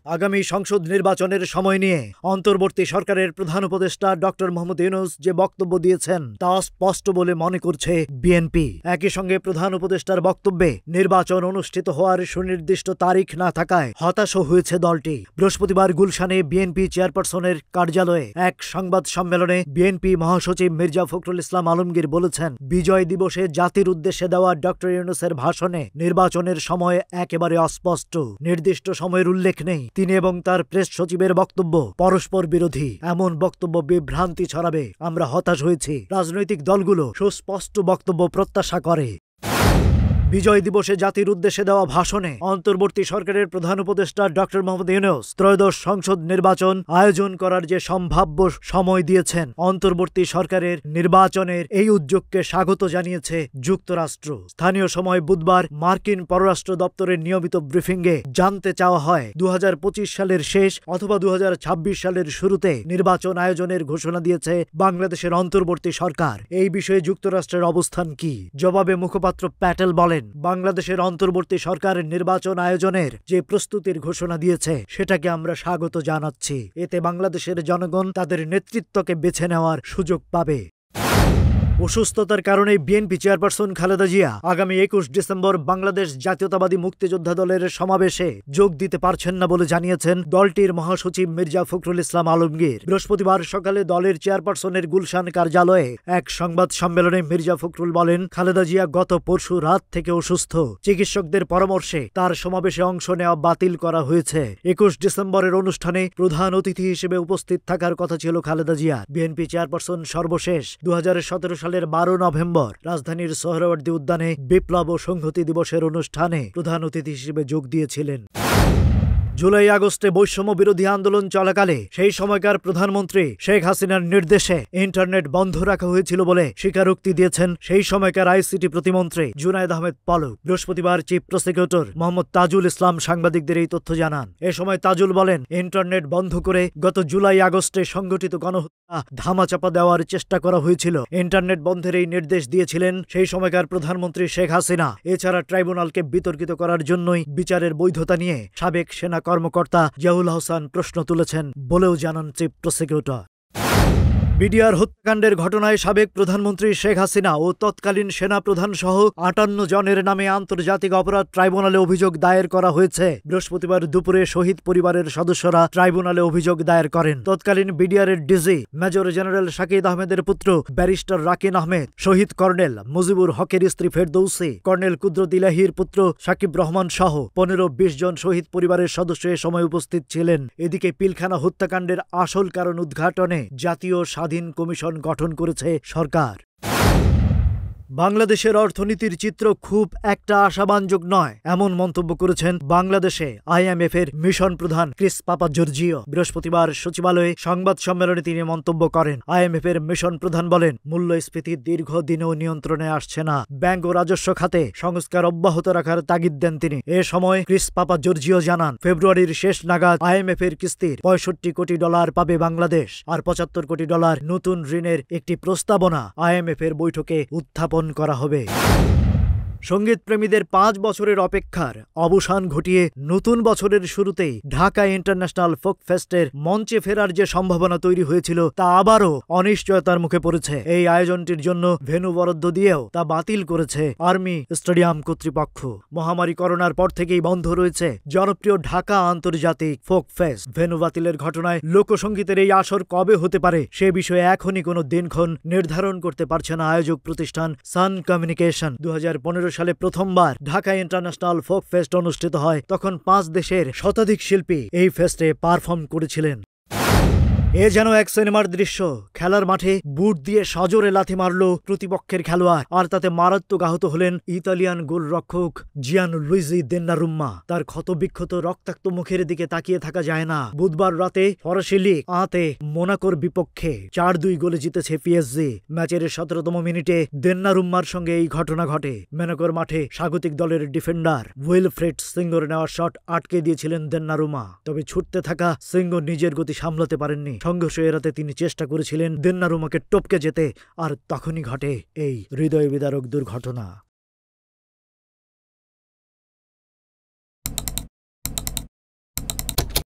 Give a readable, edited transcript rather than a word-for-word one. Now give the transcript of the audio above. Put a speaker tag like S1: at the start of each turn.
S1: আগামী সংসদ নির্বাচনের সময় নিয়ে অন্তর্বর্তী সরকারের প্রধান উপদেষ্টা ডক্টর মোহাম্মদ ইউনূস যে বক্তব্য দিয়েছেন তা স্পষ্ট বলে মনে করছে বিএনপি। একই সঙ্গে প্রধান উপদেষ্টার বক্তব্যে নির্বাচন অনুষ্ঠিত হওয়ার সুনির্দিষ্ট তারিখ না থাকায় হতাশ হয়েছে দলটি। বৃহস্পতিবার গুলশানে বিএনপি চেয়ারপারসনের কার্যালয়ে এক সংবাদ সম্মেলনে বিএনপি মহাসচিব মির্জা ফখরুল ইসলাম আলমগীর বলেছেন, বিজয় দিবসে জাতির উদ্দেশ্যে দেওয়া ডক্টর ইউনূসের ভাষণে নির্বাচনের সময় একেবারে অস্পষ্ট, নির্দিষ্ট সময়ের উল্লেখ নেই। তিনি এবং তার প্রেস সচিবের বক্তব্য পরস্পর বিরোধী। এমন বক্তব্য বিভ্রান্তি ছড়াবে। আমরা হতাশ হয়েছি। রাজনৈতিক দলগুলো সুস্পষ্ট বক্তব্য প্রত্যাশা করে। বিজয় দিবসে জাতির উদ্দেশ্যে দেওয়া ভাষণে অন্তর্বর্তী সরকারের প্রধান উপদেষ্টা ডক্টর মোহাম্মদ ইউনূস ত্রয়োদশ সংসদ নির্বাচন আয়োজন করার যে সম্ভাব্য সময় দিয়েছেন, অন্তর্বর্তী সরকারের নির্বাচনের এই উদ্যোগকে স্বাগত জানিয়েছে যুক্তরাষ্ট্র। স্থানীয় সময় বুধবার মার্কিন পররাষ্ট্র দপ্তরের নিয়মিত ব্রিফিংয়ে জানতে চাওয়া হয় 2025 সালের শেষ অথবা 2026 সালের শুরুতে নির্বাচন আয়োজনের ঘোষণা দিয়েছে বাংলাদেশের অন্তর্বর্তী সরকার। এই বিষয়ে যুক্তরাষ্ট্রের অবস্থান কি? জবাবে মুখপাত্র প্যাটেল বলেন, বাংলাদেশের অন্তর্বর্তী সরকার নির্বাচন আয়োজনের যে প্রস্তুতির ঘোষণা দিয়েছে সেটাকে আমরা স্বাগত জানাচ্ছি। এতে বাংলাদেশের জনগণ তাদের নেতৃত্বকে বেছে নেওয়ার সুযোগ পাবে। অসুস্থতার কারণে বিএনপি চেয়ারপারসন খালেদা জিয়া আগামী 21 ডিসেম্বর বাংলাদেশ জাতীয়তাবাদী মুক্তিযোদ্ধা দলের সমাবেশে যোগ দিতে পারছেন না বলে জানিয়েছেন দলটির মহাসচিব মির্জা ফখরুল ইসলাম আলমগীর। বৃহস্পতিবার সকালে দলের চেয়ারপারসনের গুলশান কার্যালয়ে এক সংবাদ সম্মেলনে মির্জা ফখরুল বলেন, খালেদা জিয়া গত পরশু রাত থেকে অসুস্থ। চিকিৎসকদের পরামর্শে তার সমাবেশে অংশ নেওয়া বাতিল করা হয়েছে। 21 ডিসেম্বরের অনুষ্ঠানে প্রধান অতিথি হিসেবে উপস্থিত থাকার কথা ছিল খালেদা জিয়া। বিএনপি চেয়ারপারসন সর্বশেষ 2017 সালের 12 নভেম্বর রাজধানীর সোহরাওয়ার্দী উদ্যানে বিপ্লব ও সংহতি দিবসের অনুষ্ঠানে প্রধান অতিথি হিসেবে যোগ দিয়েছিলেন। জুলাই আগস্টে বৈষম্য বিরোধী আন্দোলন চলাকালে সেই সময়কার প্রধানমন্ত্রী শেখ হাসিনার নির্দেশে ইন্টারনেট বন্ধ রাখা হয়েছিল বলে স্বীকারোক্তি দিয়েছেন সেই সময়কার আইসিটি প্রতিমন্ত্রী জুনায়েদ আহমেদ পলক। বৃহস্পতিবার চিফ প্রসিকিউটর মোহাম্মদ তাজুল ইসলাম সাংবাদিকদের এই তথ্য জানান। এ সময় তাজুল বলেন, ইন্টারনেট বন্ধ করে গত জুলাই আগস্টে সংগঠিত গণহত্যা ধামাচাপা দেওয়ার চেষ্টা করা হয়েছিল। ইন্টারনেট বন্ধের এই নির্দেশ দিয়েছিলেন সেই সময়কার প্রধানমন্ত্রী শেখ হাসিনা। এছাড়া ট্রাইব্যুনালকে বিতর্কিত করার জন্যই বিচারের বৈধতা নিয়ে সাবেক সেনা কর্মকর্তা জিয়াউল হাসান প্রশ্ন তুলেছেন বলেও জানান চিফ প্রসিকিউটর। বিডিআর হত্যাকাণ্ডের ঘটনায় সাবেক প্রধানমন্ত্রী শেখ হাসিনা ও তৎকালীন সেনা প্রধান সহ 58 জনের নামে আন্তর্জাতিক অপরাধ ট্রাইব্যুনালে অভিযোগ দায়ের করা হয়েছে। বৃহস্পতিবার দুপুরে শহীদ পরিবারের সদস্যরা ট্রাইব্যুনালে অভিযোগ দায়ের করেন। তৎকালীন বিডিআরের ডিজি মেজর জেনারেল শাকিদ আহমেদের পুত্র ব্যারিস্টার রাকিন আহমেদ, শহীদ কর্নেল মুজিবুর হকের স্ত্রী ফেরদৌসী, কর্নেল কুদরত ইলাহির পুত্র সাকিব রহমান সহ 15-20 জন শহীদ পরিবারের সদস্য এ সময় উপস্থিত ছিলেন। এদিকে পিলখানা হত্যাকাণ্ডের আসল কারণ উদ্ঘাটনে জাতীয় স্বাধীন কমিশন গঠন করেছে সরকার। বাংলাদেশের অর্থনীতির চিত্র খুব একটা আশাবাঞ্জক নয়, এমন মন্তব্য করেছেন বাংলাদেশে আইএমএফ এর মিশন প্রধান ক্রিস পাপাজর্জিও। বৃহস্পতিবার সচিবালয়ে সংবাদ সম্মেলনে তিনি মন্তব্য করেন। আইএমএফ এর মিশন প্রধান বলেন, মূল্যস্ফীতি দীর্ঘদিনেও নিয়ন্ত্রণে আসছে না। ব্যাংক ও রাজস্ব খাতে সংস্কার অব্যাহত রাখার তাগিদ দেন তিনি। এ সময় ক্রিস পাপাজর্জিও জানান, ফেব্রুয়ারির শেষ নাগাদ আইএমএফ এর কিস্তির $65 কোটি পাবে বাংলাদেশ, আর $75 কোটি নতুন ঋণের একটি প্রস্তাবনা আইএমএফ এর বৈঠকে উত্থাপন করা হবে। সঙ্গীত প্রেমীদের 5 বছরের অপেক্ষার অবসান ঘটিয়ে নতুন বছরের শুরুতেই ঢাকা ইন্টারন্যাশনাল ফোক ফেস্টের মঞ্চে ফেরার যে সম্ভাবনা তৈরি হয়েছিল তা আবারও অনিশ্চয়তার মুখে পড়েছে। এই আয়োজনটির জন্য ভেন্যু বরাদ্দ দিয়েও তা বাতিল করেছে আর্মি স্টেডিয়াম কর্তৃপক্ষ। মহামারী করোনার পর থেকেই বন্ধ রয়েছে জনপ্রিয় ঢাকা আন্তর্জাতিক ফোক ফেস্ট। ভেন্যু বাতিলের ঘটনায় লোকসঙ্গীতের এই আসর কবে হতে পারে সে বিষয়ে এখনই কোনো দিনক্ষণ নির্ধারণ করতে পারছে না আয়োজক প্রতিষ্ঠান সান কমিউনিকেশন। 2015 সালে প্রথমবার ঢাকা ইন্টারন্যাশনাল ফোক ফেস্ট অনুষ্ঠিত হয়। তখন 5 দেশের শতাধিক শিল্পী এই ফেস্টে পারফর্ম করেছিলেন। এ যেন এক সিনেমার দৃশ্য। খেলার মাঠে বুট দিয়ে সজোরে লাথি মারল প্রতিপক্ষের খেলোয়াড়, আর তাতে মারাত্মক আহত হলেন ইতালিয়ান গোলরক্ষক জিয়ানলুইজি দোন্নারুম্মা। তার ক্ষতবিক্ষত রক্তাক্ত মুখের দিকে তাকিয়ে থাকা যায় না। বুধবার রাতে ফরাসি লীগ আতে মোনাকোর বিপক্ষে 4-2 গোলে জিতেছে পিএসজি। ম্যাচের 17তম মিনিটে দোন্নারুম্মার সঙ্গে এই ঘটনা ঘটে। মোনাকোর মাঠে স্বাগতিক দলের ডিফেন্ডার উইলফ্রেড সিঙ্গোর নেওয়া শট আটকে দিয়েছিলেন দোন্নারুম্মা। তবে ছুটতে থাকা সিঙ্গো নিজের গতি সামলাতে পারেননি। সংঘর্ষ এড়াতে তিনি চেষ্টা করেছিলেন দোন্নারুম্মাকে টপকে যেতে, আর তখনই ঘটে এই হৃদয় বিদারক দুর্ঘটনা।